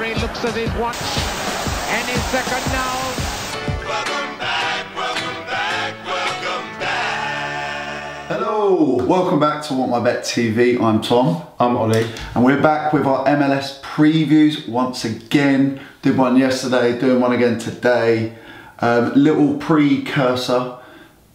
referee looks at his watch and his second now. Welcome back, welcome back, welcome back. Hello, welcome back to WantMyBet TV. I'm Tom. I'm Ollie. And we're back with our MLS previews once again. Did one yesterday, doing one again today. Little precursor.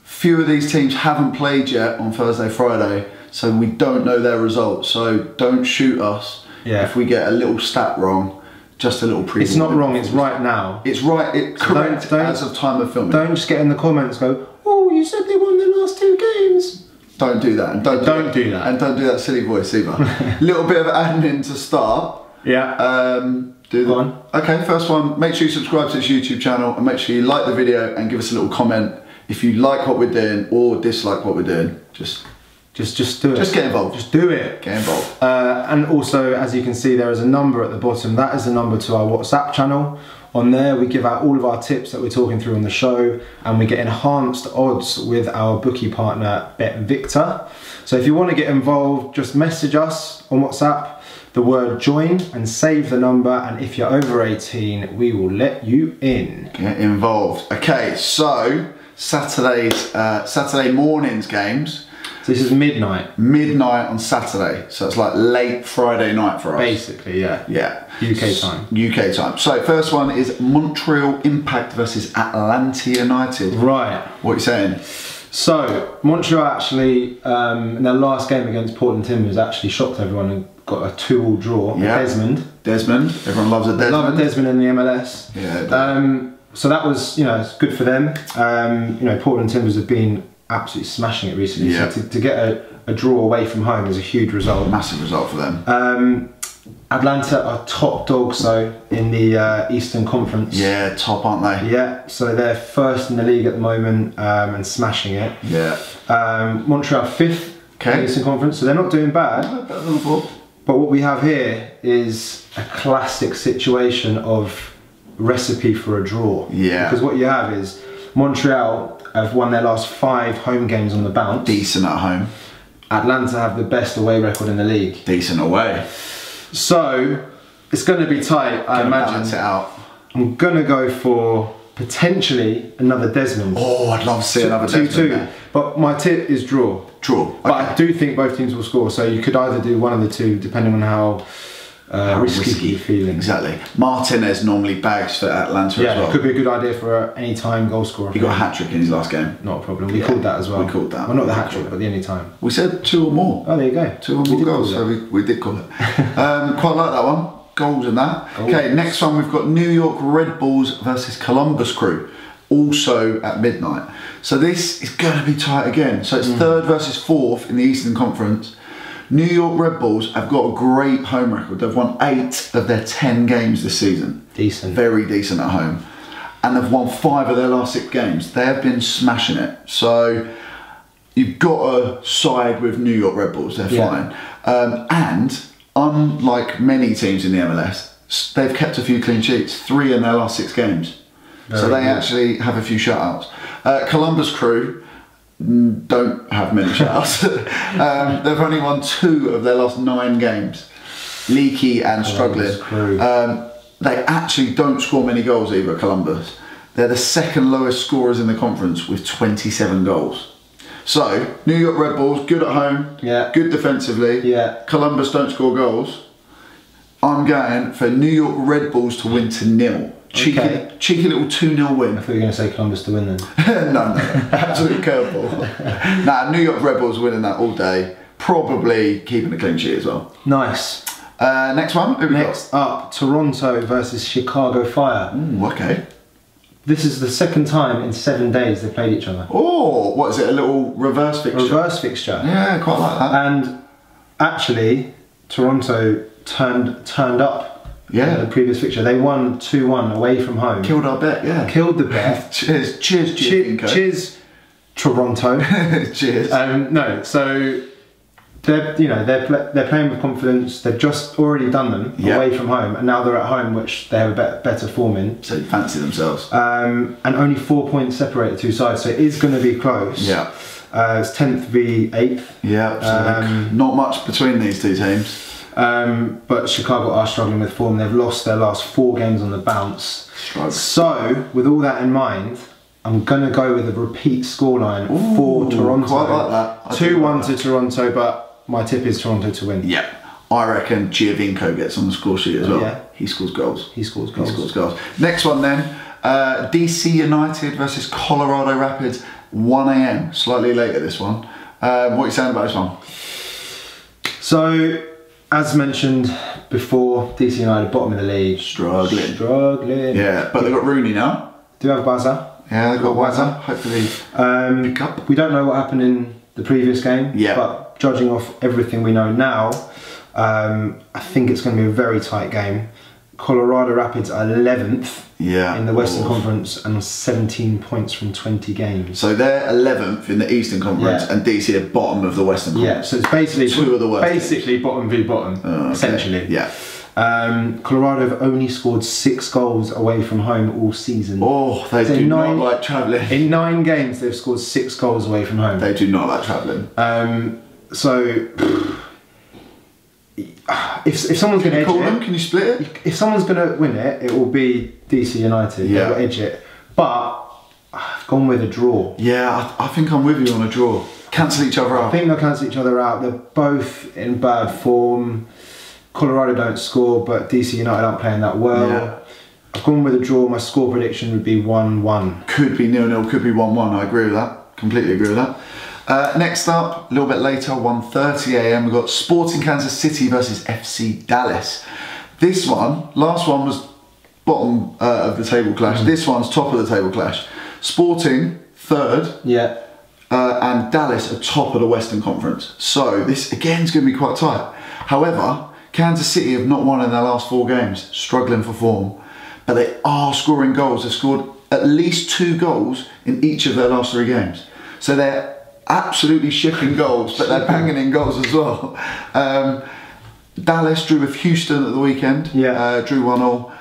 Few of these teams haven't played yet on Thursday, Friday, so we don't know their results. So don't shoot us if we get a little stat wrong. Just a little preview. It's not wrong, it's right now. It's right, it's correct as of time of filming. Don't just get in the comments and go, oh, you said they won their last 2 games. Don't do that. And don't do that. And don't do that silly voice either. Little bit of admin to start. Yeah. Go on. Okay, first one, make sure you subscribe to this YouTube channel and make sure you like the video and give us a little comment if you like what we're doing or dislike what we're doing. Just do it. Just get involved. Just do it. Get involved. And also, as you can see, there is a number at the bottom. That is the number to our WhatsApp channel. On there, we give out all of our tips that we're talking through on the show, and we get enhanced odds with our bookie partner, BetVictor. So if you want to get involved, just message us on WhatsApp, the word join, and save the number, and if you're over 18, we will let you in. Get involved. Okay, so Saturday morning's games. So this is midnight. Midnight on Saturday, so it's like late Friday night for us. Basically, yeah. Yeah. UK time. UK time. So first one is Montreal Impact versus Atlanta United. Right. What are you saying? So Montreal actually, in their last game against Portland Timbers, actually shocked everyone and got a 2-2 draw. Yeah. Desmond. Everyone loves a Desmond. Love a Desmond in the MLS. Yeah. So that was, it's good for them. Portland Timbers have been absolutely smashing it recently. Yeah. So to get a draw away from home is a huge result. Massive result for them. Atlanta are top dogs though in the Eastern Conference. Yeah, top, aren't they? Yeah, so they're first in the league at the moment and smashing it. Yeah. Montreal 5th in the Eastern Conference, so they're not doing bad. Better than before. But what we have here is a classic situation of recipe for a draw. Yeah. Because what you have is Montreal have won their last 5 home games on the bounce. Decent at home. Atlanta have the best away record in the league. Decent away. So it's going to be tight, I imagine. Balance it out. I'm going to go for potentially another Desmond. Oh, I'd love to see another Desmond. 2-2. But my tip is draw. Draw. Okay. But I do think both teams will score, so you could either do one of the two depending on how risky you're feeling. Exactly. Martinez normally bags for Atlanta as well. Yeah, it could be a good idea for any time goal scorer. He got a hat-trick in his last game. Not a problem. We called that as well. We called that. Well, not the hat-trick, but the any time. We said 2 or more. Oh, there you go. 2 or more goals, so we did call it. Quite like that one. Goals in that. Goals. Okay, next one we've got New York Red Bulls versus Columbus Crew. Also at midnight. So this is going to be tight again. So it's 3rd versus 4th in the Eastern Conference. New York Red Bulls have got a great home record. They've won 8 of their 10 games this season. Decent. Very decent at home. And they've won 5 of their last 6 games. They have been smashing it. So you've got to side with New York Red Bulls. They're fine. And unlike many teams in the MLS, they've kept a few clean sheets. 3 in their last 6 games. So they actually have a few shutouts. Columbus Crew don't have many shutouts. They've only won 2 of their last 9 games. Leaky and struggling. They actually don't score many goals either at Columbus. They're the 2nd lowest scorers in the conference with 27 goals. So, New York Red Bulls, good at home, good defensively. Columbus don't score goals. I'm going for New York Red Bulls to win to 0. Cheeky little 2-0 win. I thought you were going to say Columbus to win then. no, absolute curveball. Nah, New York Red Bulls winning that all day. Probably keeping a clean sheet as well. Nice. Next one. Who we Next up, Toronto versus Chicago Fire. Ooh, okay. This is the 2nd time in 7 days they played each other. Oh, what is it? A little reverse fixture? Reverse fixture. Yeah, quite like that. And actually, Toronto turned up. In the previous fixture. They won 2-1 away from home. Killed our bet, yeah. Killed the bet. Cheers, cheers, Toronto. Cheers. No, so they're playing with confidence. They've just already done them away from home, and now they're at home, which they have a better form in. So they fancy themselves. And only 4 points separate the two sides, so it is going to be close. Yeah. It's 10th v 8th. Yeah. So not much between these two teams. But Chicago are struggling with form. They've lost their last 4 games on the bounce. So, with all that in mind, I'm going to go with a repeat scoreline for Toronto. Quite like that. 2-1 to Toronto, but my tip is Toronto to win. Yeah. I reckon Giovinco gets on the score sheet as well. Yeah. He scores goals. He scores goals. He scores goals. Next one then, DC United versus Colorado Rapids, 1 AM. Slightly later this one. What are you saying about this one? So, as mentioned before, DC United bottom of the league. Struggling. Yeah, but they've got Rooney now. Do you have Baza? Yeah, they've got Baza. Hopefully pick up. We don't know what happened in the previous game. Yeah. But judging off everything we know now, I think it's going to be a very tight game. Colorado Rapids are 11th in the Western Conference and 17 points from 20 games. So they're 11th in the Eastern Conference and DC are bottom of the Western Conference. Yeah, so it's basically 2 of the worst basically teams. bottom v bottom, essentially. Yeah. Colorado have only scored 6 goals away from home all season. Oh, they do not like travelling. In 9 games, they've scored 6 goals away from home. They do not like travelling. So, if someone's going to edge it, can you split it? If someone's going to win it, it will be DC United. Yeah. They'll edge it. But I've gone with a draw. Yeah, I think I'm with you on a draw. Cancel each other out. I think they'll cancel each other out. They're both in bad form. Colorado don't score, but DC United aren't playing that well. Yeah. I've gone with a draw. My score prediction would be 1-1. Could be 0-0, could be 1-1. I agree with that. Completely agree with that. Next up, a little bit later, 1:30 AM, we've got Sporting Kansas City versus FC Dallas. This one, last one was bottom of the table clash. This one's top of the table clash. Sporting, 3rd. Yeah. And Dallas are top of the Western Conference. So this again is going to be quite tight. However, Kansas City have not won in their last 4 games, struggling for form, but they are scoring goals. They've scored at least 2 goals in each of their last 3 games. So they're absolutely shipping goals, but they're banging in goals as well. Dallas drew with Houston at the weekend, drew 1-1,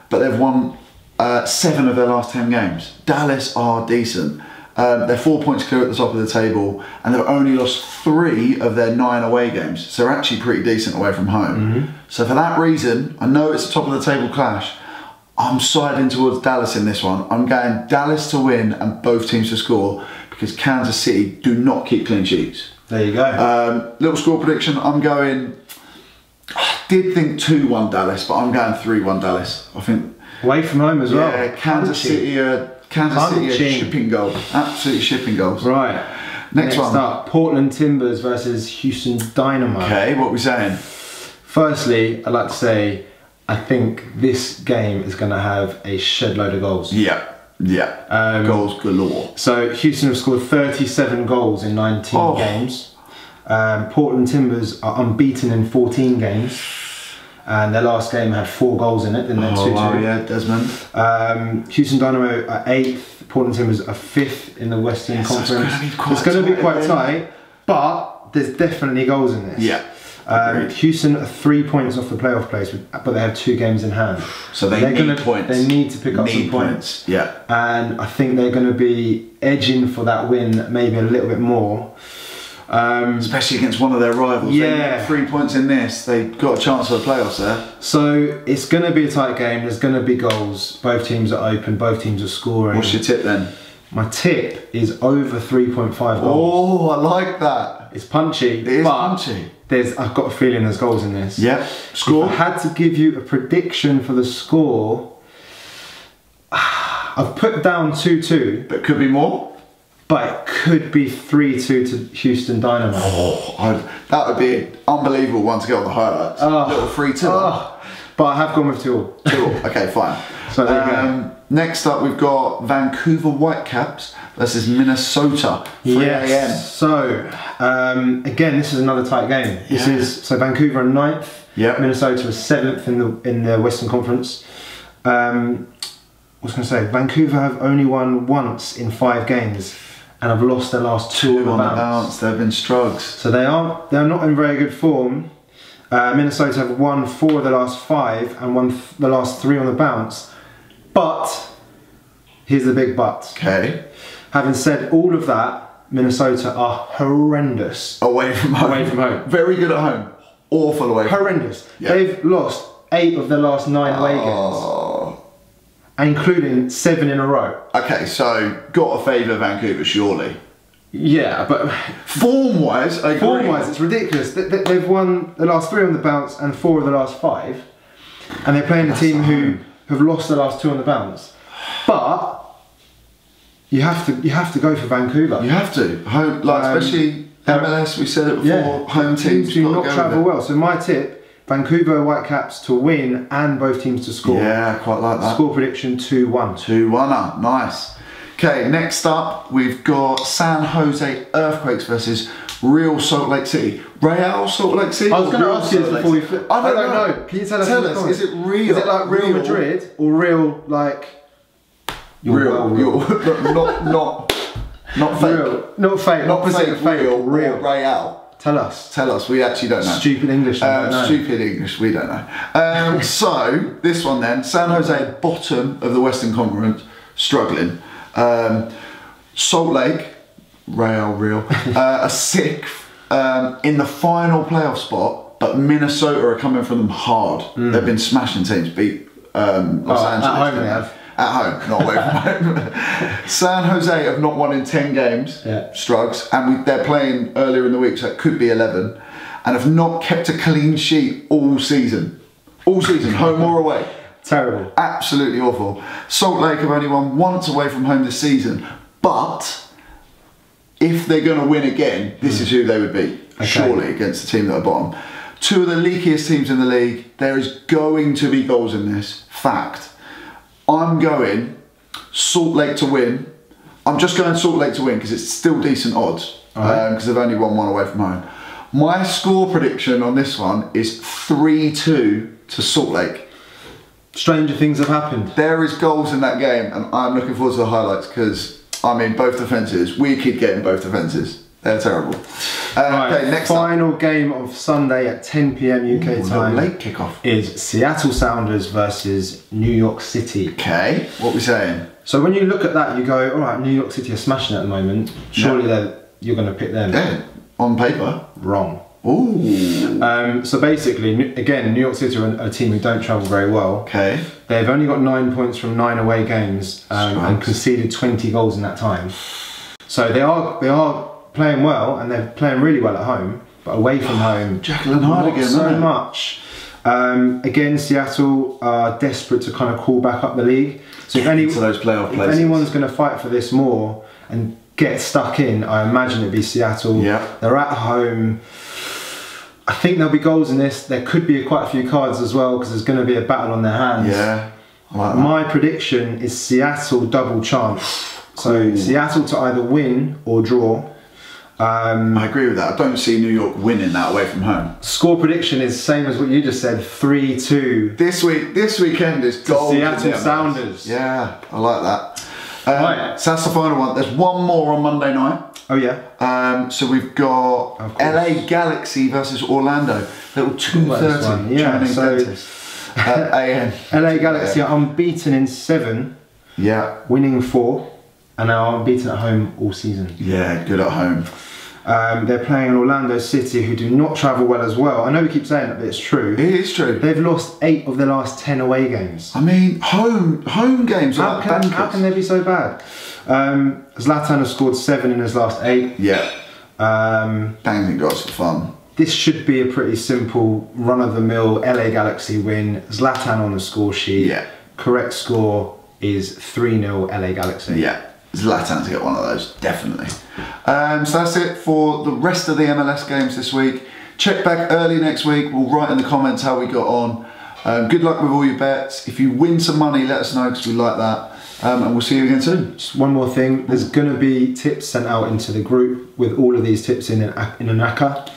but they've won 7 of their last 10 games. Dallas are decent. They're 4 points clear at the top of the table, and they've only lost 3 of their 9 away games. So they're actually pretty decent away from home. So for that reason, I know it's a top of the table clash. I'm siding towards Dallas in this one. I'm going Dallas to win and both teams to score because Kansas City do not keep clean sheets. There you go. Little score prediction. I'm going. I did think 2-1 Dallas, but I'm going 3-1 Dallas. I think away from home as well. Yeah, Kansas City are shipping goals. Absolutely shipping goals. Right. Next one. Up, Portland Timbers versus Houston Dynamo. Okay, what are we saying? Firstly, I'd like to say I think this game is going to have a shed load of goals. Yeah. Goals galore. So Houston have scored 37 goals in 19 games. Portland Timbers are unbeaten in 14 games. And their last game had 4 goals in it, didn't they? 2-2. Wow, yeah, Desmond. Houston Dynamo are 8th, Portland Timbers are 5th in the Western Conference. It's going to be quite tight, but there's definitely goals in this. Yeah. Houston are 3 points off the playoff place, but they have 2 games in hand. So they need points. They need to pick up some points. Yeah. And I think they're going to be edging for that win, maybe a little bit more. Especially against one of their rivals. Yeah. They get 3 points in this. They've got a chance for the playoffs there. So it's going to be a tight game. There's going to be goals. Both teams are open. Both teams are scoring. What's your tip then? My tip is over 3.5 goals. Oh, I like that. It's punchy. It is punchy. I've got a feeling there's goals in this. Yeah. Score? If I had to give you a prediction for the score, I've put down 2-2. But could be more? But it could be 3-2 to Houston Dynamo. Oh, that would be an unbelievable one to get on the highlights. Little 3-2. But I have gone with 2-2. 2-2. Okay, fine. So there you go. Next up, we've got Vancouver Whitecaps versus Minnesota. 3 AM. So, again, this is another tight game. This is so Vancouver are 9th. Yeah. Minnesota is 7th in the Western Conference. I was going to say Vancouver have only won once in 5 games, and have lost their last 2 on the bounce. They've been struggles. So they're not in very good form. Minnesota have won 4 of the last 5 and won the last 3 on the bounce. But here's the big but. Okay. Having said all of that, Minnesota are horrendous away from home. Away from home. Very good at home. awful away. Horrendous. Yeah. They've lost 8 of their last 9 away games, including 7 in a row. Okay, so got to favour Vancouver, surely. Yeah, but Form-wise, I agree. form-wise, it's ridiculous. They've won the last 3 on the bounce and 4 of the last 5, and they're playing a team who have lost the last 2 on the bounce. But you have to go for Vancouver. You have to. Home, like especially MLS. We said it before. Yeah, Home teams do not travel well. So my tip: Vancouver Whitecaps to win and both teams to score. Yeah, quite like that. Score prediction 2-1. 2-1. Nice. Okay, next up we've got San Jose Earthquakes versus Real Salt Lake City. Real Salt Lake City. I was going to ask you this before we flip. I don't know. Can you tell us? Is it real? Is it like Real Madrid or real like? Real. Not fake. Real. Not fake. Opposite of fake. Real. Tell us. We actually don't know. Stupid English. Stupid English. We don't know. So this one then, San Jose, bottom of the Western Conference, struggling. Salt Lake, Real, are 6th in the final playoff spot, but Minnesota are coming for them hard. They've been smashing teams. Beat Los Angeles. At home they have. At home, not away from home. San Jose have not won in 10 games, Strugs, and they're playing earlier in the week, so it could be 11, and have not kept a clean sheet all season. All season, home or away. Terrible. Absolutely awful. Salt Lake have only won once away from home this season, but if they're going to win again, this is who they would beat, surely, against the team that are bottom. 2 of the leakiest teams in the league. There is going to be goals in this, fact. I'm going Salt Lake to win. I'm just going Salt Lake to win because it's still decent odds because they've only won 1 away from home. My score prediction on this one is 3-2 to Salt Lake. Stranger things have happened. There is goals in that game, and I'm looking forward to the highlights because, I mean, both defences, wicked getting both defences. They're terrible. Okay, next final game of Sunday at 10 PM UK time. Late kickoff. Is Seattle Sounders versus New York City. Okay, what are we saying? So when you look at that, you go, all right, New York City are smashing it at the moment. Surely you're going to pick them. Yeah, on paper. Wrong. Ooh. So basically, again, New York City are a team who don't travel very well. Okay. They've only got 9 points from 9 away games and conceded 20 goals in that time. So they are playing well, and they're playing really well at home, but away from home, Jekyll and Hyde again, so much. Again, Seattle are desperate to kind of call back up the league. So if anyone's going to fight for this more and get stuck in, I imagine it'd be Seattle. Yeah. They're at home. I think there'll be goals in this. There could be quite a few cards as well because there's going to be a battle on their hands. Yeah. I like that. My prediction is Seattle double chance. So Seattle to either win or draw. I agree with that. I don't see New York winning that away from home. Score prediction is same as what you just said, 3-2. This weekend is gold. Seattle Sounders. Yeah, I like that. Right. So that's the final one. There's one more on Monday night. Oh yeah. So we've got LA Galaxy versus Orlando. Little 2:30. Yeah. So AM. LA Galaxy are unbeaten in 7. Yeah. Winning 4, and are unbeaten at home all season. Yeah, good at home. They're playing in Orlando City, who do not travel well as well. I know we keep saying it, but it's true. It is true. They've lost 8 of their last 10 away games. I mean, home games are like bankers. How can they be so bad? Zlatan has scored 7 in his last 8. Yeah. Banging goals for fun. This should be a pretty simple run-of-the-mill LA Galaxy win. Zlatan on the score sheet. Yeah. Correct score is 3-0 LA Galaxy. Yeah. Zlatan to get one of those, definitely. So that's it for the rest of the MLS games this week. Check back early next week. We'll write in the comments how we got on. Good luck with all your bets. If you win some money, let us know because we like that. And we'll see you again soon. Just one more thing. There's going to be tips sent out into the group with all of these tips in an ACCA.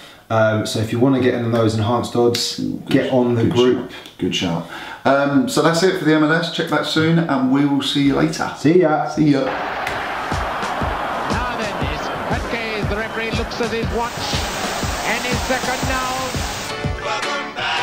So if you want to get in those enhanced odds, get on the group. Good shout. So that's it for the MLS. Check back soon and we will see you later. See ya. See ya. Now then, the referee looks at his watch and his second now. Welcome back.